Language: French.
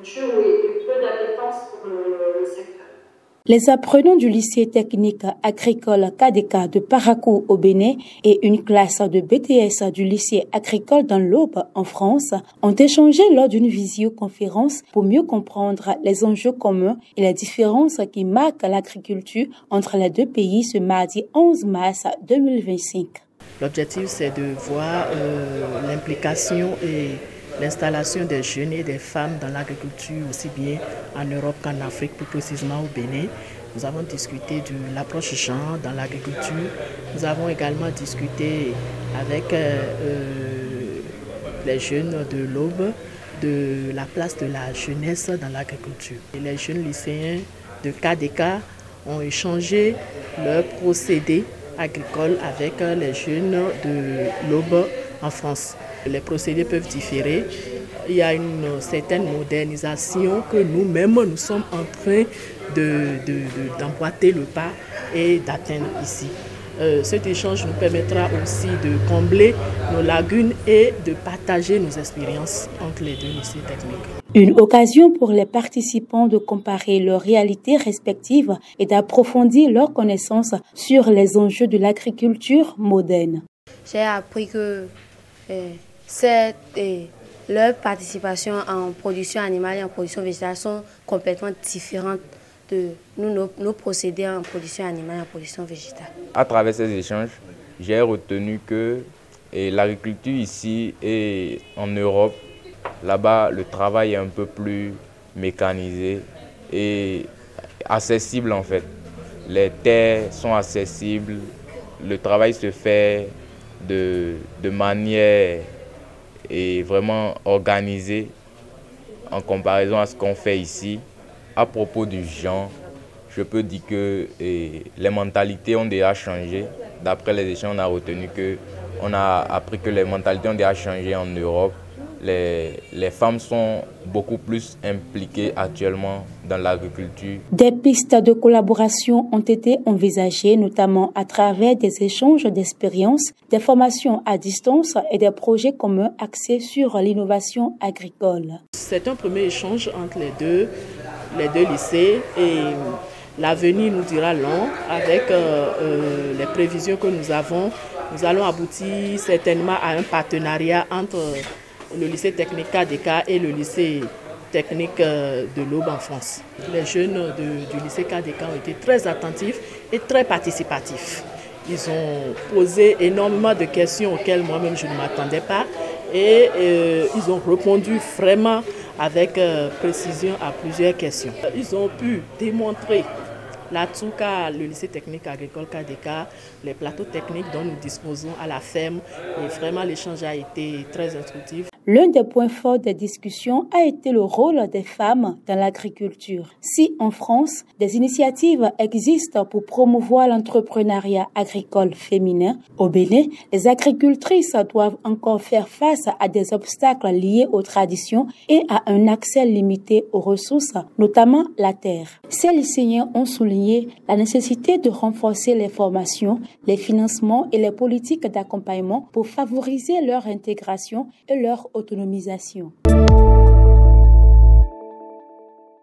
l'agriculture et peu d'appétence pour le secteur. Les apprenants du lycée technique agricole KDK de Parakou au Bénin et une classe de BTS du lycée agricole dans l'Aube en France ont échangé lors d'une visioconférence pour mieux comprendre les enjeux communs et les différences qui marquent l'agriculture entre les deux pays ce mardi 11 mars 2025. L'objectif, c'est de voir l'implication et l'installation des jeunes et des femmes dans l'agriculture, aussi bien en Europe qu'en Afrique, plus précisément au Bénin. Nous avons discuté de l'approche genre dans l'agriculture. Nous avons également discuté avec les jeunes de l'Aube de la place de la jeunesse dans l'agriculture. Et les jeunes lycéens de KDK ont échangé leurs procédés agricoles avec les jeunes de l'Aube en France. Les procédés peuvent différer. Il y a une certaine modernisation que nous-mêmes, nous sommes en train d'emboîter le pas et d'atteindre ici. Cet échange nous permettra aussi de combler nos lacunes et de partager nos expériences entre les deux lycées techniques. Une occasion pour les participants de comparer leurs réalités respectives et d'approfondir leurs connaissances sur les enjeux de l'agriculture moderne. J'ai appris que leur participation en production animale et en production végétale sont complètement différentes de nos procédés en production animale et en production végétale. À travers ces échanges, j'ai retenu que l'agriculture ici et en Europe, là-bas, le travail est un peu plus mécanisé et accessible en fait. Les terres sont accessibles, le travail se fait de manière vraiment organisée en comparaison à ce qu'on fait ici. À propos du genre, je peux dire que les mentalités ont déjà changé. D'après les échanges, on a retenu qu'on a appris que les mentalités ont déjà changé en Europe. Les femmes sont beaucoup plus impliquées actuellement dans l'agriculture. Des pistes de collaboration ont été envisagées, notamment à travers des échanges d'expériences, des formations à distance et des projets communs axés sur l'innovation agricole. C'est un premier échange entre les deux lycées et l'avenir nous dira long avec les prévisions que nous avons. Nous allons aboutir certainement à un partenariat entre le lycée technique KDK et le lycée technique de l'Aube en France. Les jeunes du lycée KDK ont été très attentifs et très participatifs. Ils ont posé énormément de questions auxquelles moi-même je ne m'attendais pas et ils ont répondu vraiment avec précision à plusieurs questions. Ils ont pu démontrer l'atout qu'a le lycée technique agricole KDK, les plateaux techniques dont nous disposons à la ferme et vraiment l'échange a été très instructif. L'un des points forts des discussions a été le rôle des femmes dans l'agriculture. Si en France, des initiatives existent pour promouvoir l'entrepreneuriat agricole féminin, au Bénin, les agricultrices doivent encore faire face à des obstacles liés aux traditions et à un accès limité aux ressources, notamment la terre. Ces lycéens ont souligné la nécessité de renforcer les formations, les financements et les politiques d'accompagnement pour favoriser leur intégration et leur autonomisation.